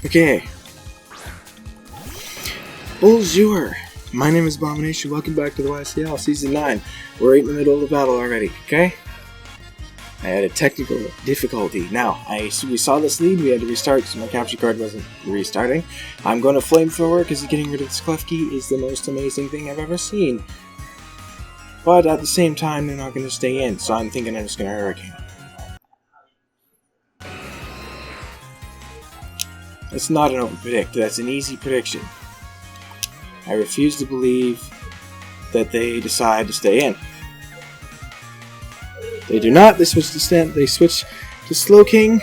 Okay. Bonjour. My name is Abomination. Welcome back to the YCL Season 9. We're right in the middle of the battle already, okay? I had a technical difficulty. Now, we saw this lead, we had to restart because my capture card wasn't restarting. I'm going to flamethrower because getting rid of this Klefki is the most amazing thing I've ever seen. But at the same time, they're not going to stay in, so I'm thinking I'm just going to Hurricane. That's not an open predict, that's an easy prediction. I refuse to believe that they decide to stay in. They do not. They switch to Slowking.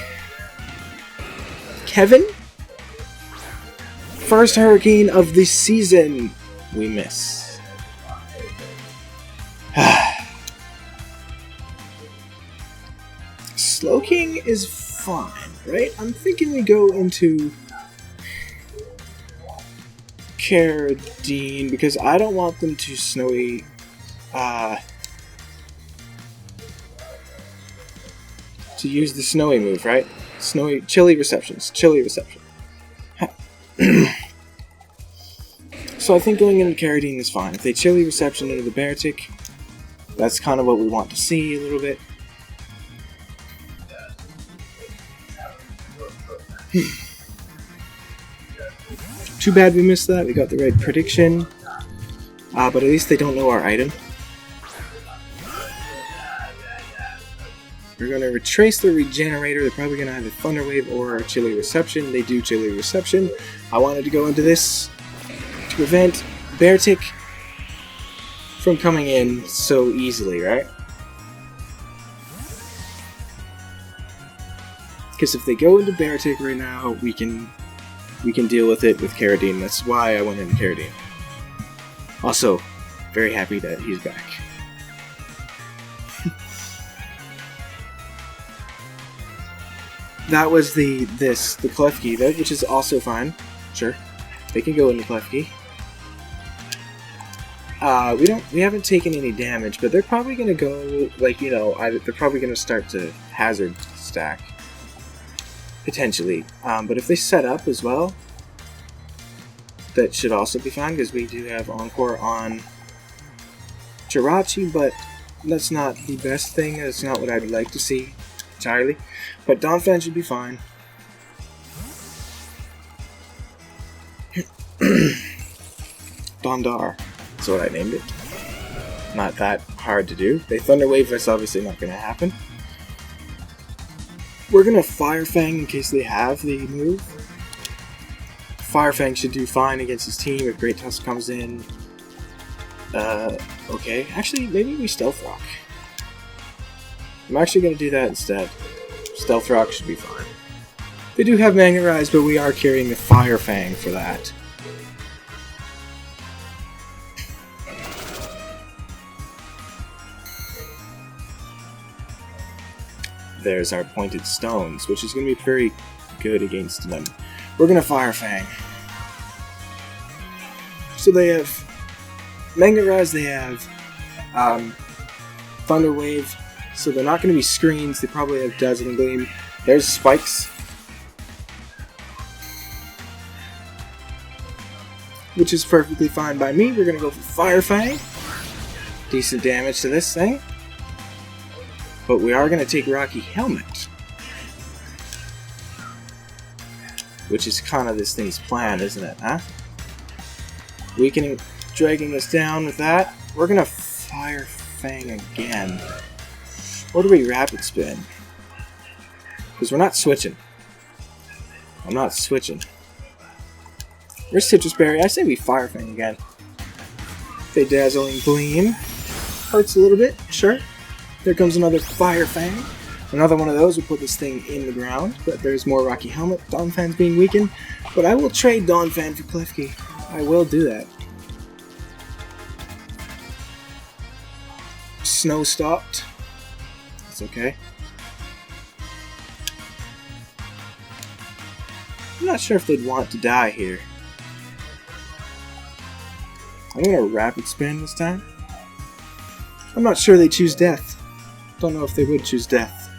Kevin? First Hurricane of the season. We miss. Slowking is fine, right? I'm thinking we go into Carradine because I don't want them to snowy to use the snowy move, right? Chilly reception. So I think going into Carradine is fine. If they chilly reception into the Beartic, that's kind of what we want to see a little bit. Too bad we missed that. We got the right prediction. But at least they don't know our item. We're going to retrace the Regenerator. They're probably going to have a Thunder Wave or a Chilly Reception. They do Chilly Reception. I wanted to go into this to prevent Beartic from coming in so easily, right? Because if they go into Beartic right now, we can deal with it with Carradine. That's why I went into Carradine. Also, very happy that he's back. That was the Klefki, which is also fine. Sure, they can go into Klefki. We haven't taken any damage, but they're probably gonna go they're probably gonna start to hazard stack. Potentially. But if they set up as well, that should also be fine, because we do have Encore on Jirachi, but that's not the best thing. That's not what I'd like to see entirely. But Donphan should be fine. Dondar. That's what I named it. Not that hard to do. They Thunder Wave, that's obviously not going to happen. We're going to Fire Fang in case they have the move. Fire Fang should do fine against his team if Great Tusk comes in. Okay. Actually, maybe we Stealth Rock. I'm actually going to do that instead. Stealth Rock should be fine. They do have Magnet Rise, but we are carrying the Fire Fang for that. There's our Pointed Stones, which is going to be very good against them. We're going to Fire Fang. So they have Magnet Rise, they have Thunder Wave, so they're not going to be screens. They probably have Dazzling Gleam. There's Spikes, which is perfectly fine by me. We're going to go for Fire Fang. Decent damage to this thing. But we are going to take Rocky Helmet, which is kind of this thing's plan, isn't it, huh? Weakening, dragging this down with that. We're going to Fire Fang again. Or do we Rapid Spin? Because we're not switching. I'm not switching. Where's Citrus Berry? I say we Fire Fang again. They Dazzling Gleam. Hurts a little bit, sure. There comes another Fire Fang. Another one of those will put this thing in the ground, but there's more Rocky Helmet. Donphan's being weakened, but I will trade Donphan for Klefki. I will do that. Snow stopped. That's okay. I'm not sure if they'd want to die here. I'm going to Rapid Spin this time. I'm not sure they choose death. Don't know if they would choose death.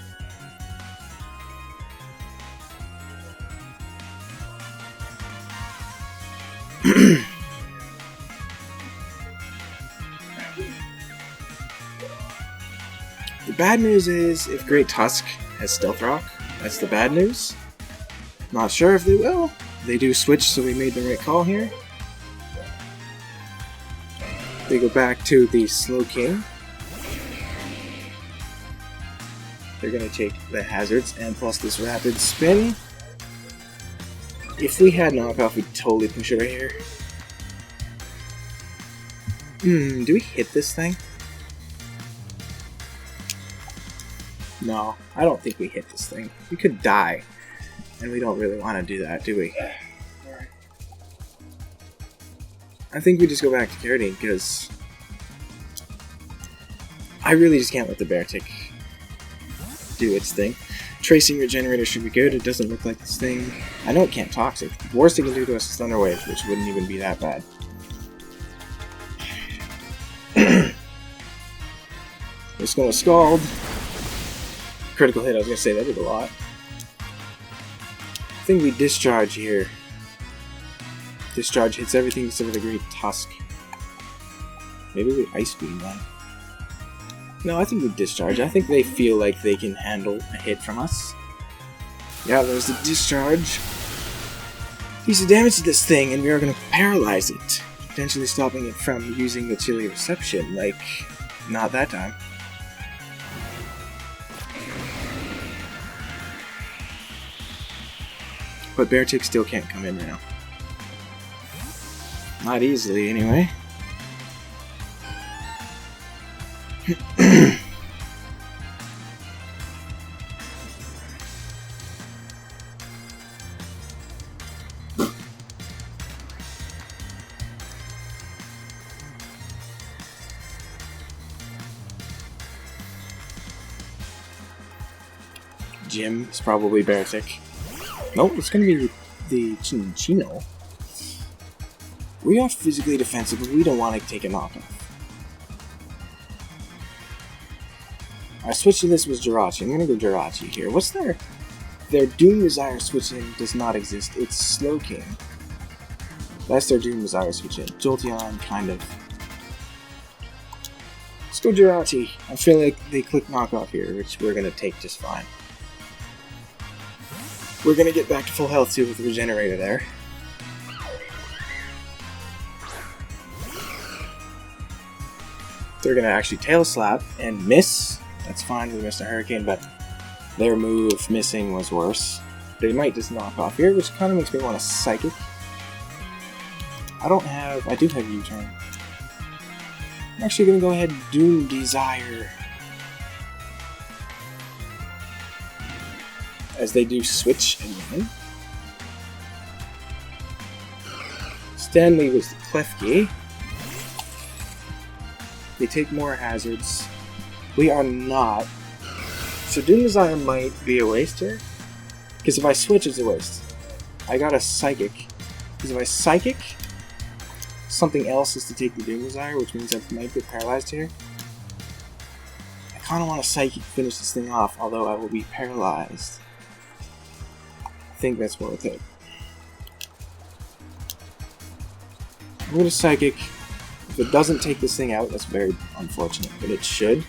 The bad news is, if Great Tusk has Stealth Rock, that's the bad news. Not sure if they will. They do switch, so we made the right call here. They go back to the Slowking. They're going to take the hazards and plus this rapid spin. If we had knockoff, we'd totally push it right here. Do we hit this thing? No, I don't think we hit this thing. We could die. And we don't really want to do that, do we? I think we just go back to Carradine, because I really just can't let the Beartic do its thing. Tracing Regenerator should be good. It doesn't look like this thing. I know it can't Toxic. The worst it can do to us is Thunder Wave, which wouldn't even be that bad. Just gonna Scald. Critical hit, I was gonna say that did a lot. I think we Discharge here. Discharge hits everything except for the Great Tusk. Maybe we Ice Beam then. No, I think we Discharge. I think they feel like they can handle a hit from us. Yeah, there's the Discharge. Piece of damage to this thing, and we are going to paralyze it. Potentially stopping it from using the Chilly Reception. Like, not that time. But Beartic still can't come in now. Not easily, anyway. Jim is probably Beartic. Nope, it's gonna be the Chinchino. We are physically defensive, but we don't want to take a knockoff. Our switch to this was Jirachi. I'm gonna go Jirachi here. What's their Doom Desire switch in does not exist. It's Slowking. That's their Doom Desire switch in. Jolteon, kind of. Let's go Jirachi. I feel like they click knockoff here, which we're gonna take just fine. We're gonna get back to full health too with the Regenerator there. They're gonna actually Tail Slap and miss. That's fine, we missed a Hurricane, but their move missing was worse. They might just knock off here, which kind of makes me want a Psychic. I do have U-Turn. I'm actually gonna go ahead and Doom Desire. As they do switch again. Stanley was the Klefki. They take more hazards. We are not. So Doom Desire might be a waste here. Because if I switch, it's a waste. I got a Psychic. Because if I Psychic, something else is to take the Doom Desire, which means I might get paralyzed here. I kind of want to Psychic finish this thing off, although I will be paralyzed. I think that's worth it. I'm going to Psychic. If it doesn't take this thing out, that's very unfortunate, but it should.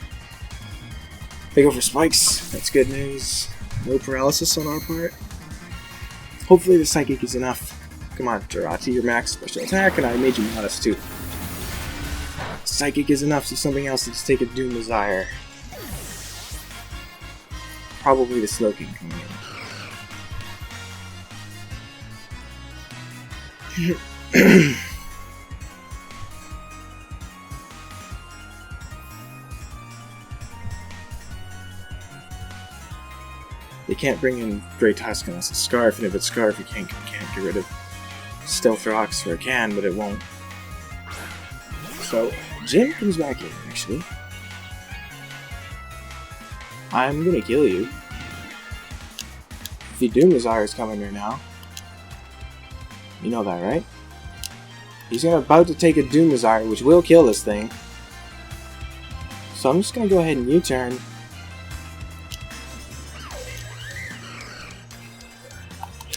They go for Spikes. That's good news. No paralysis on our part. Hopefully the Psychic is enough. Come on, Jirachi, your max special attack, and I made you modest too. Psychic is enough, so something else to just take a Doom Desire. Probably the Slowking coming in. They can't bring in Great Tusk unless it's Scarf, and if it's Scarf, you can't get rid of Stealth Rocks, or it can, but it won't. So, Jim comes back in, actually. I'm gonna kill you. The Doom Desire is coming here now. You know that, right? He's about to take a Doom Desire, which will kill this thing. So I'm just gonna go ahead and U-turn.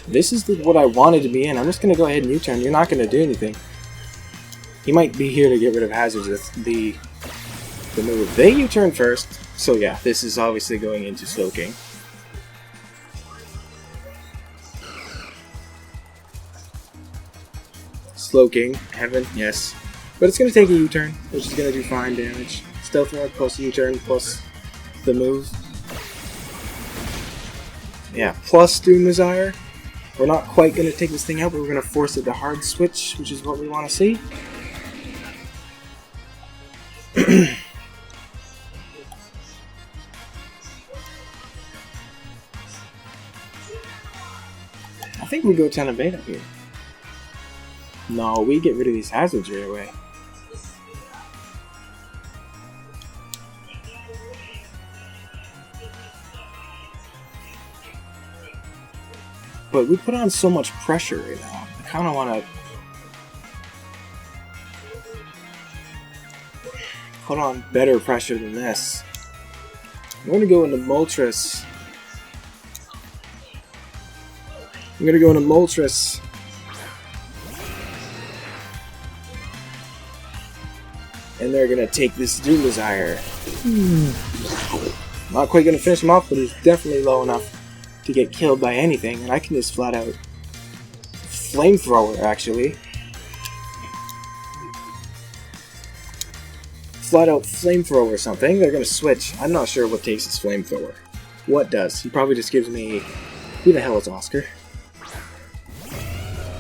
This is what I wanted to be in. I'm just going to go ahead and U-turn. You're not going to do anything. He might be here to get rid of hazards with the move. They U-turn first. So yeah, this is obviously going into Slowking. Slowking, Heaven, yes. But it's going to take a U-turn, which is going to do fine damage. Stealth Rock plus U-turn plus the move. Yeah, plus Doom Desire. We're not quite going to take this thing out, but we're going to force it to hard switch, which is what we want to see. I think we go Ten of Beta here. No, we get rid of these hazards right away. But we put on so much pressure right now. I kind of want to put on better pressure than this. I'm going to go into Moltres. I'm going to go into Moltres. And they're going to take this Doom Desire. Not quite going to finish him off, but he's definitely low enough to get killed by anything. And I can just flat out Flamethrower, actually. Flat out Flamethrower or something. They're going to switch. I'm not sure what takes his Flamethrower. What does? He probably just gives me... Who the hell is Oscar?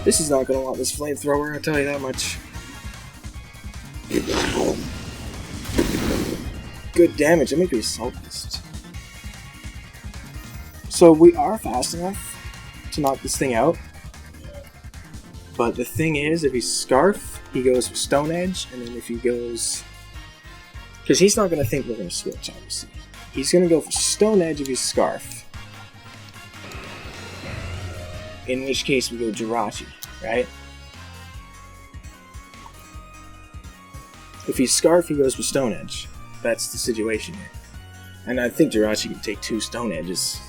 This is not going to want this Flamethrower, I'll tell you that much. Good damage. Let me be Assault Beast. So we are fast enough to knock this thing out. But the thing is, if he's Scarf, he goes for Stone Edge, and then if he goes... Because he's not going to think we're going to switch, obviously. He's going to go for Stone Edge if he's Scarf. In which case we go Jirachi, right? If he's Scarf, he goes for Stone Edge. That's the situation here. And I think Jirachi can take 2 Stone Edges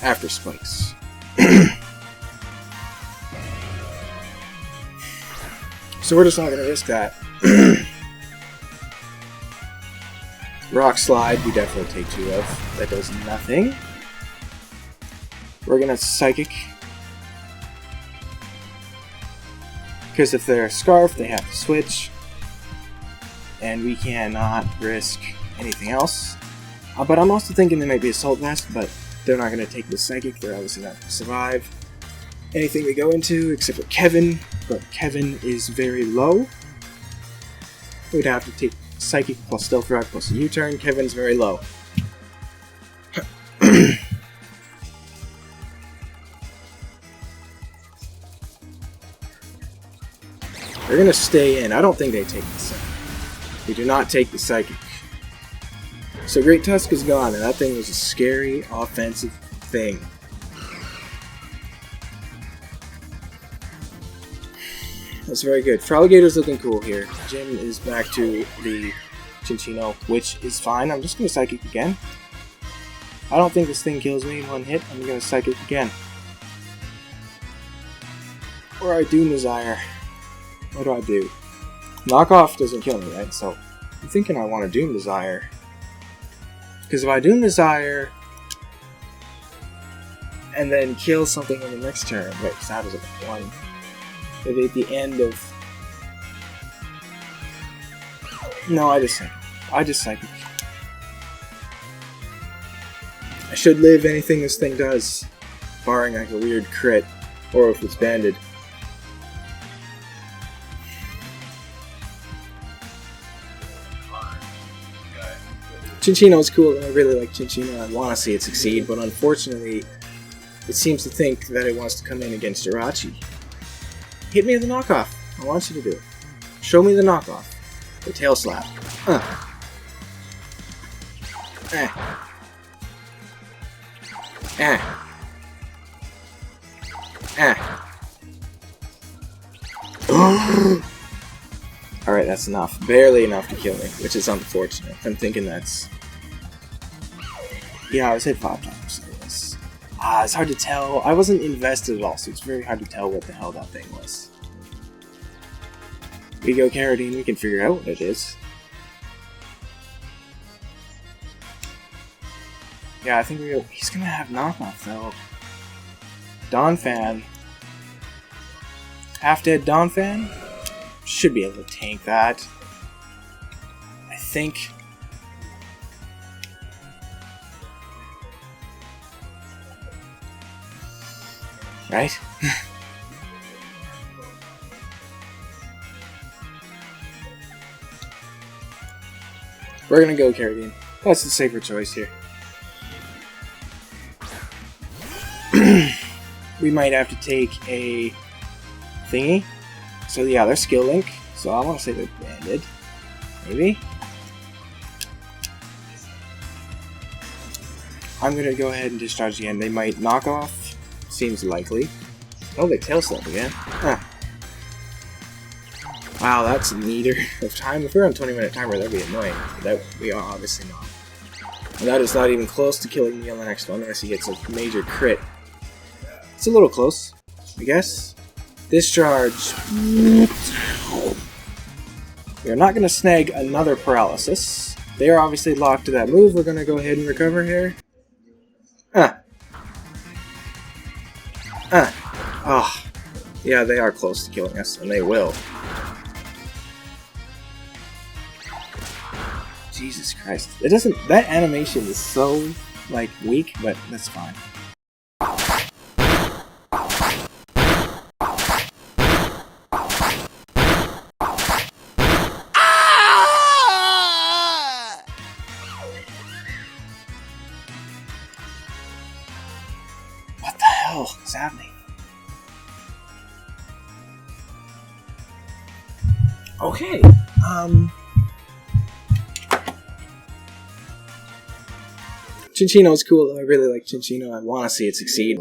after Spikes. So we're just not going to risk that. Rock Slide, we definitely take 2 of. That does nothing. We're going to Psychic. Because if they're Scarf, they have to switch. And we cannot risk anything else. But I'm also thinking they might be Assault Vest, but they're not going to take the Psychic. They're obviously not going to survive anything they go into, except for Kevin. But Kevin is very low. We'd have to take Psychic plus Stealth Rock plus a U-turn. Kevin's very low. They're going to stay in. I don't think they take the Psychic. We do not take the Psychic. So Great Tusk is gone, and that thing was a scary offensive thing. That's very good. Fraligator's looking cool here. Jim is back to the Chinchino, which is fine. I'm just going to Psychic again. I don't think this thing kills me in one hit. I'm going to Psychic again. Or I Doom Desire. What do I do? Knockoff doesn't kill me, right? So I'm thinking I want to Doom Desire. Because if I Doom Desire and then kill something in the next turn, wait, so how does it one? Maybe at the end of... No, I just Psychic. I should live anything this thing does, barring like a weird crit, or if it's banded. Chinchino's cool, and I really like Chinchino. I want to see it succeed, but unfortunately, it seems to think that it wants to come in against Jirachi. Hit me with the knockoff. I want you to do it. Show me the knockoff. The tail slap. Alright, that's enough. Barely enough to kill me, which is unfortunate. I'm thinking that's... Yeah, I was hit 5 times. It's hard to tell. I wasn't invested at all, so it's very hard to tell what the hell that thing was. We go Carradine, we can figure out what it is. Yeah, I think he's gonna have knockoff though. Donphan. Half-dead Donphan? Should be able to tank that. I think. Right? We're gonna go Caribbean. That's the safer choice here. We might have to take a thingy. So yeah, they're skill link. So I want to say they're banded. Maybe. I'm gonna go ahead and discharge again. They might knock off. Seems likely. Oh, they tail slap again. Huh. Wow, that's a meter of time. If we're on 20-minute timer, that'd be annoying. That we are obviously not. And that is not even close to killing me on the next one, unless he gets a major crit. It's a little close, I guess. Discharge. We're not going to snag another paralysis. They are obviously locked to that move. We're going to go ahead and recover here. Oh. Yeah, they are close to killing us, and they will. Jesus Christ. It doesn't... That animation is so, like, weak, but that's fine. What the hell is happening? Okay, Chinchino's cool though. I really like Chinchino. I want to see it succeed.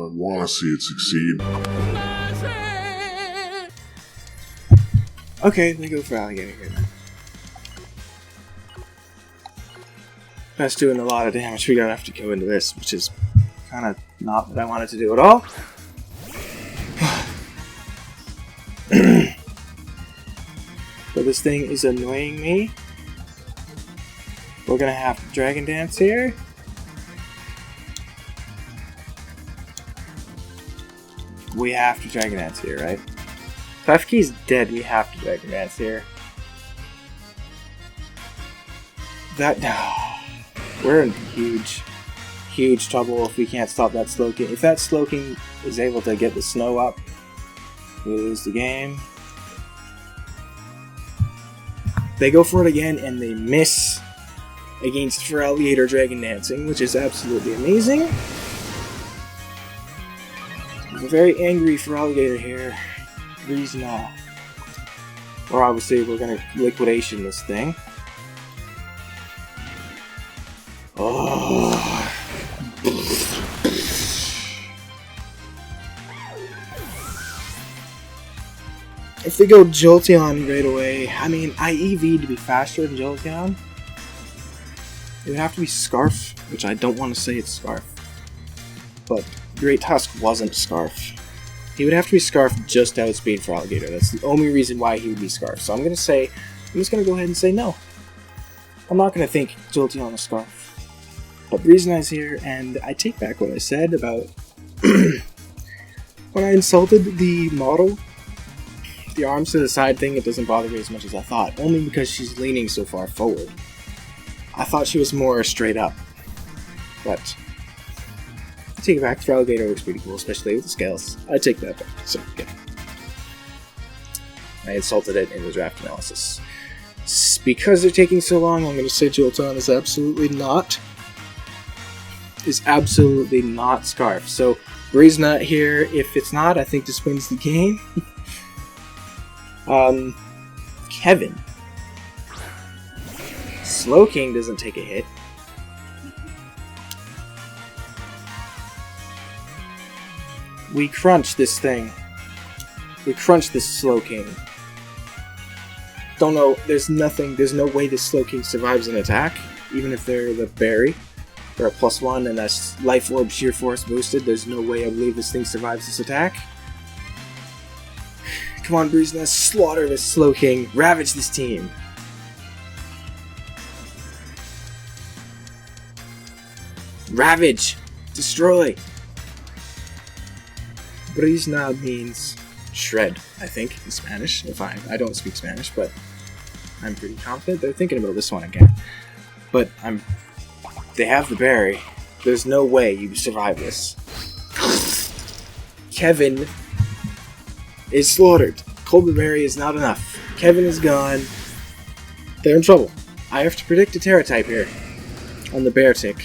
Okay, we go for Alligator here then. That's doing a lot of damage. We don't have to go into this, which is kind of not what I wanted to do at all. But this thing is annoying me. We're gonna have to Dragon Dance here. We have to Dragon Dance here, right? Klefki's dead, we have to Dragon Dance here. That... we're in huge trouble if we can't stop that Slowking. If that Slowking is able to get the snow up, we lose the game. They go for it again and they miss against Feraligatr Dragon Dancing, which is absolutely amazing. I'm very angry Feraligatr here. Reason or obviously we're gonna liquidation this thing. Oh. If they go Jolteon right away, I mean, I EV'd to be faster than Jolteon. It would have to be Scarf, which I don't want to say it's Scarf. But Great Tusk wasn't Scarf. He would have to be Scarf just to outspeed Feraligatr. That's the only reason why he would be Scarf. So I'm just going to go ahead and say no. I'm not going to think Jolteon is Scarf. But Breezenize's here, and I take back what I said about when I insulted the model. The arms to the side thing, it doesn't bother me as much as I thought, only because she's leaning so far forward. I thought she was more straight up, but I take it back. Feraligatr looks pretty cool, especially with the scales. I take that back. So yeah, I insulted it in the draft analysis. Because they're taking so long, I'm going to say Jolteon is absolutely not Scarf. So Breezenut here. If it's not, I think this wins the game. Kevin. Slowking doesn't take a hit. We crunch this thing. We crunch this Slowking. Don't know, there's no way this Slowking survives an attack, even if they're the berry. They're a +1 and that's Life Orb Sheer Force boosted. There's no way I believe this thing survives this attack. Come on, Breezenut, slaughter this Slowking, ravage this team. Ravage! Destroy! Brizna means shred, I think, in Spanish. If I don't speak Spanish, but I'm pretty confident they're thinking about this one again. But they have the berry. There's no way you survive this. Kevin is slaughtered. Colbert berry is not enough. Kevin is gone. They're in trouble. I have to predict a Terra type here on the bear tick.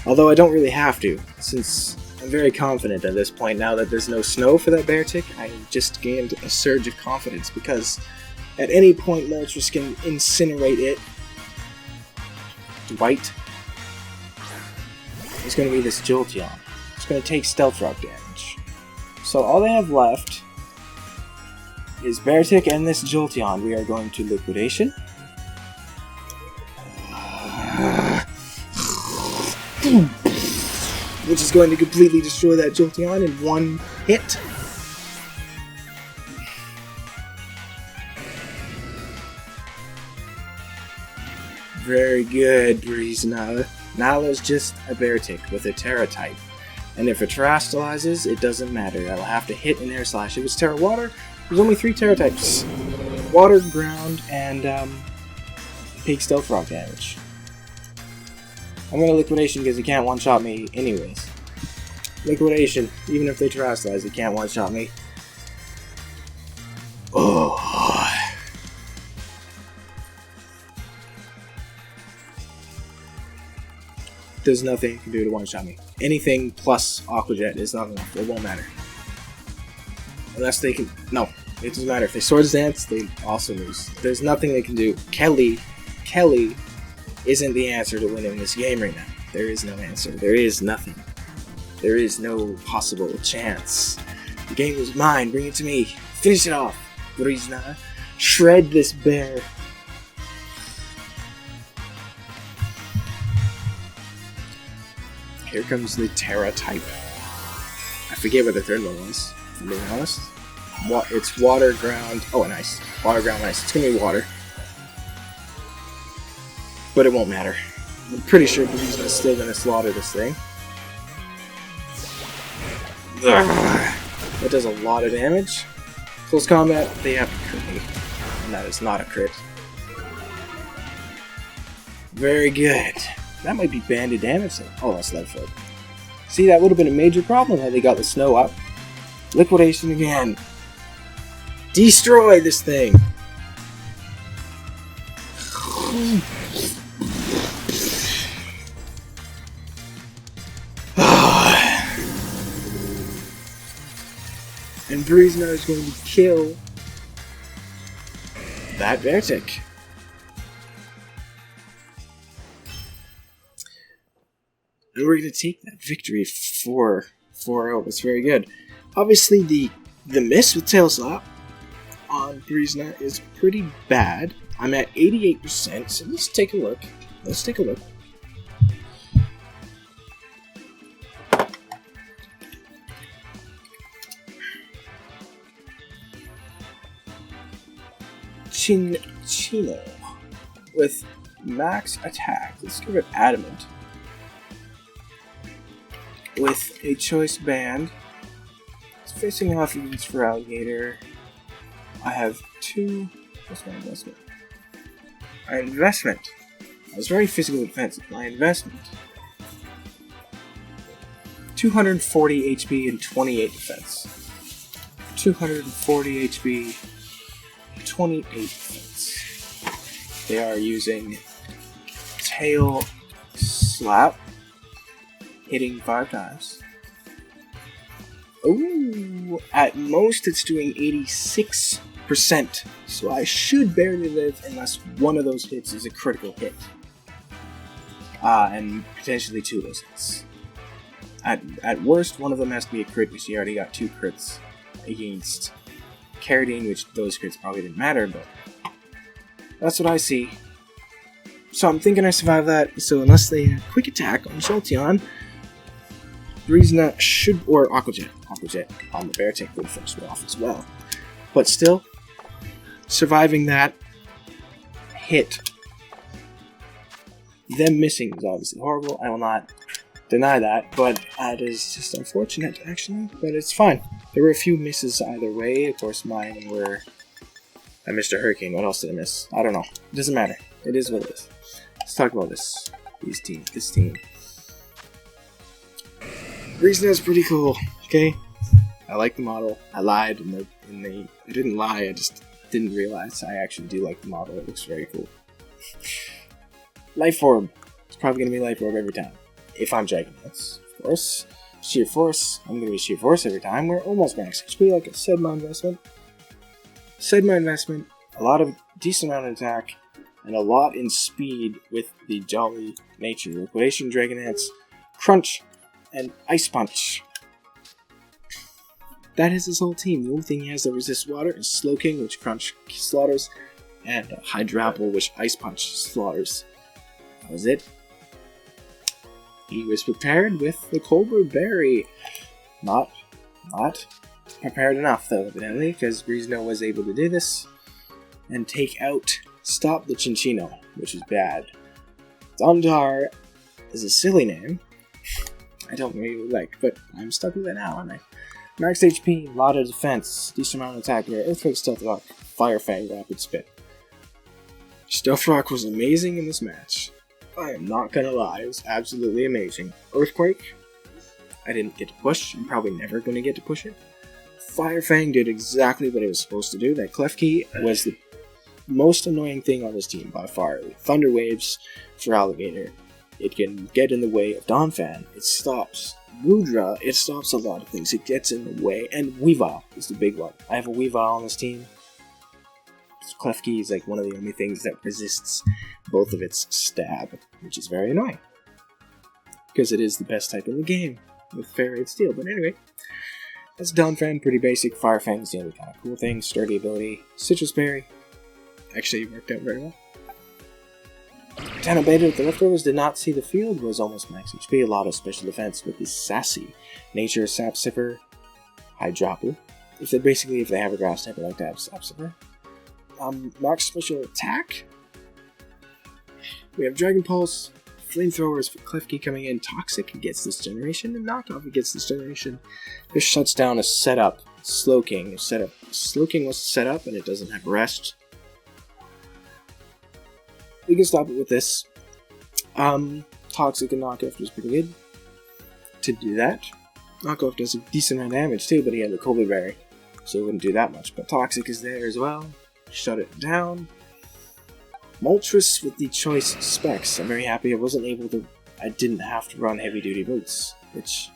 Although I don't really have to, since I'm very confident at this point now that there's no snow for that bear tick. I just gained a surge of confidence because at any point Moltres can incinerate it. Dwight. It's going to be this Jolteon. It's going to take Stealth Rock damage. So all they have left is Beartic and this Jolteon. We are going to Liquidation. Which is going to completely destroy that Jolteon in one hit. Very good, Brizna. Nala's just a Beartic with a Terra type. And if it Terastallizes, it doesn't matter. I'll have to hit an Air Slash. If it's Terra Water, there's only 3 Terra types. Water, Ground, and Pig Stealth Rock damage. I'm going to Liquidation because he can't one-shot me anyways. Liquidation. Even if they Terastallize, he can't one-shot me. Oh. There's nothing you can do to one-shot me. Anything plus Aqua Jet is not enough. It won't matter. Unless they can... No. It doesn't matter. If they Swords Dance, they also lose. There's nothing they can do. Kelly isn't the answer to winning this game right now. There is no answer. There is nothing. There is no possible chance. The game is mine. Bring it to me. Finish it off. Brizna. Shred this bear. Here comes the Terra type. I forget what the third one was, if I'm being honest. It's Water, Ground... Oh, nice. Water, Ground, Ice. It's gonna be Water. But it won't matter. I'm pretty sure Brizna's still gonna slaughter this thing. That does a lot of damage. Close combat, they have to crit me. And that is not a crit. Very good. That might be banded damage though. Oh, that's Leadfoot. See, that would have been a major problem had they got the snow up. Liquidation again. Destroy this thing! And Brizna is going to kill that Beartic. And we're going to take that victory 4-0. That's very good. Obviously, the miss with Tail Slap on Brizna is pretty bad. I'm at 88%, so let's take a look. Chino with max attack. Let's give it Adamant. With a choice band. It's facing off against for Alligator. I have 2. What's my investment? My investment. I was very physically defensive. My investment. 240 HP and 28 defense. 240 HP, 28 defense. They are using Tail Slap. Hitting 5 times. Ooh, at most it's doing 86%, so I should barely live unless one of those hits is a critical hit. And potentially 2 of those hits. At worst, one of them has to be a crit, which he already got 2 crits against Carradine, which those crits probably didn't matter, but that's what I see. So I'm thinking I survive that, so unless they quick attack on Jolteon, Brizna should, or Aqua Jet on the Beartic would finish me off as well. But still, surviving that hit Them missing is obviously horrible. I will not deny that, but it is just unfortunate, actually. But it's fine. There were a few misses either way. Of course, mine were... I missed a hurricane. What else did I miss? I don't know. It doesn't matter. It is what it is. Let's talk about this. This team. Reason is pretty cool. Okay? I like the model. I lied I didn't lie, I just didn't realize I actually do like the model. It looks very cool. Life Orb. It's probably going to be Life Orb every time. If I'm checking this, of course. Sheer Force. I'm going to be Sheer Force every time. We're almost max HP, like I said, my investment. A lot of decent amount of attack, and a lot in speed with the Jolly Nature. Liquidation, Dragonance, Crunch, and Ice Punch. That is his whole team. The only thing he has that resists water is Slowking, which Crunch slaughters, and Hydrapple, which Ice Punch slaughters. That was it. He was prepared with the Colbert Berry. Not prepared enough, though, evidently, because Breezno was able to do this and stop the Chinchino, which is bad. Dondar is a silly name. I don't really like, but I'm stuck with it now, aren't I? Max HP, a lot of defense, decent amount of attack here, Earthquake, Stealth Rock, Fire Fang, Rapid Spit. Stealth Rock was amazing in this match. I am not gonna lie, it was absolutely amazing. Earthquake, I didn't get to push, I'm probably never gonna get to push it. Fire Fang did exactly what it was supposed to do. That Klefki was the most annoying thing on this team by far. Thunder Waves for Alligator. It can get in the way of Donphan. It stops Rudra. It stops a lot of things. It gets in the way. And Weavile is the big one. I have a Weavile on this team. Klefki is like one of the only things that resists both of its stab, which is very annoying. Because it is the best type in the game with Ferrite Steel. But anyway, that's Donphan, pretty basic. Fire Fang is the only kind of cool thing. Sturdy ability. Citrus Berry. Actually worked out very well. Tanabeta with the leftovers did not see the field, was almost max HP, a lot of special defense with the Sassy. Nature, Sap Sipper, Hydrapple. If they have a grass type, I like to have Sap Sipper. Max special attack. We have Dragon Pulse, Flamethrowers for Klefki coming in. Toxic gets this generation, and Knockoff gets this generation. This shuts down a setup. Slowking. Slowking was set up, and it doesn't have rest. We can stop it with this. Toxic and Knockoff was pretty good to do that. Knockoff does a decent amount of damage too, but he had the Colbert Berry, so it wouldn't do that much. But Toxic is there as well. Shut it down. Moltres with the choice specs. I'm very happy I didn't have to run heavy duty boots, which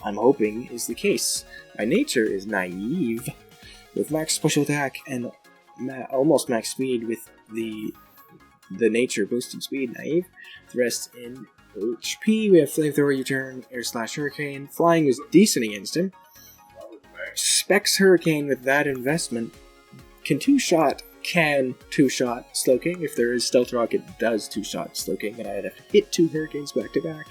I'm hoping is the case. My nature is naive with max special attack and almost max speed with the nature boosted speed, naive. The rest in HP. We have Flamethrower, U-turn, Air Slash, Hurricane. Flying was decent against him. Specs Hurricane with that investment can two-shot Slowking. If there is Stealth Rock, it does two-shot Slowking, and I had to hit 2 Hurricanes back-to-back.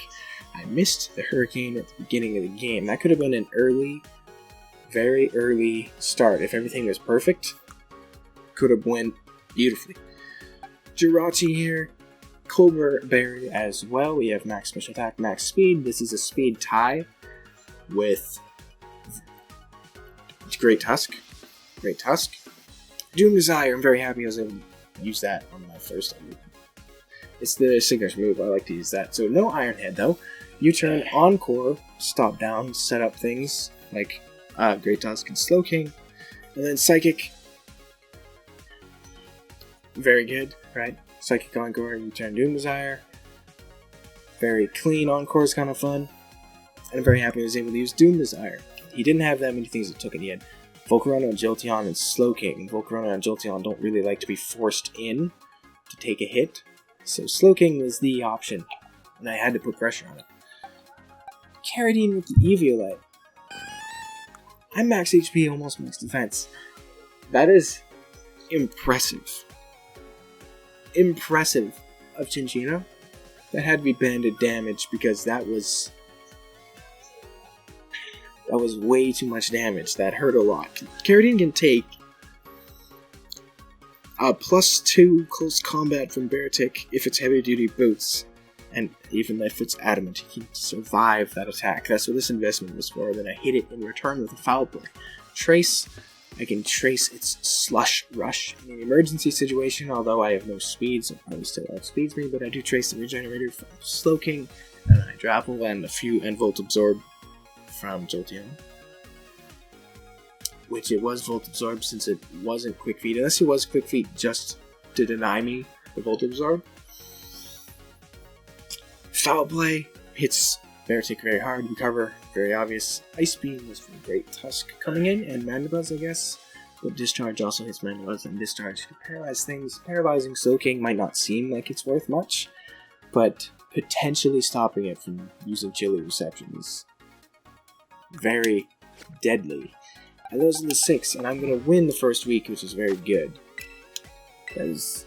I missed the Hurricane at the beginning of the game. That could have been an very early start. If everything was perfect, could have went beautifully. Jirachi here, Colbert Berry as well. We have max special attack, max speed. This is a speed tie with Great Tusk. Doom Desire, I'm very happy I was able to use that on my first move. It's the signature move, I like to use that. So no Iron Head though. U-turn, Encore, stop down, set up things like Great Tusk and Slowking. And then Psychic. Very good, right? Psychic Encore, U-turn, Doom Desire. Very clean. Encore is kind of fun. And I'm very happy I was able to use Doom Desire. He didn't have that many things that took it. He had Volcarona, Jolteon, and Slowking. And Volcarona and Jolteon don't really like to be forced in to take a hit. So Slowking was the option. And I had to put pressure on it. Carradine with the Eviolite. I'm max HP, almost max defense. That is impressive. Impressive of Chinchino. That had to be banded damage because that was way too much damage. That hurt a lot. Carradine can take +2 close combat from Beartic if it's heavy duty boots. And even if it's adamant, he can survive that attack. That's what this investment was for. Then I hit it in return with a foul play. Trace. I can trace its Slush Rush in an emergency situation, although I have no speed, so it probably still outspeeds me, but I do trace the Regenerator from Slowking, and Hydrapple, and Volt Absorb from Jolteon. Which it was Volt Absorb since it wasn't Quick Feet, unless it was Quick Feet just to deny me the Volt Absorb. Foul Play hits Beartic very hard, recover, very obvious. Ice Beam was from Great Tusk coming in, and Mandibuzz, I guess. But Discharge also hits Mandibuzz, and Discharge can paralyze things. Paralyzing Slowking might not seem like it's worth much, but potentially stopping it from using Chilly Reception is very deadly. And those are the 6, and I'm going to win the first week, which is very good. That is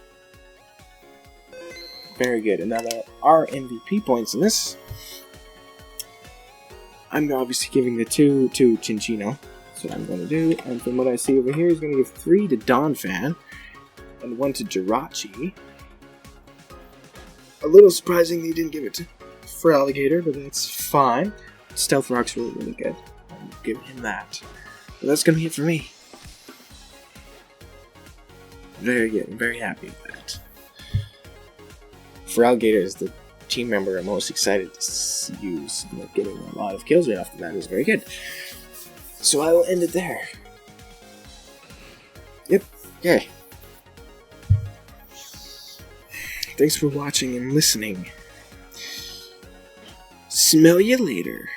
very good. And now there are MVP points in this. I'm obviously giving the 2 to Chinchino. That's what I'm going to do. And from what I see over here, he's going to give 3 to Donphan and 1 to Jirachi. A little surprising he didn't give it to Feraligatr, but that's fine. Stealth Rock's really, really good. I'm giving him that. But that's going to be it for me. Very good. I'm very happy with that. Feraligatr is the team member I'm most excited to use. Getting a lot of kills right off the bat is very good. So I will end it there. Yep. Okay. Thanks for watching and listening. Smell you later.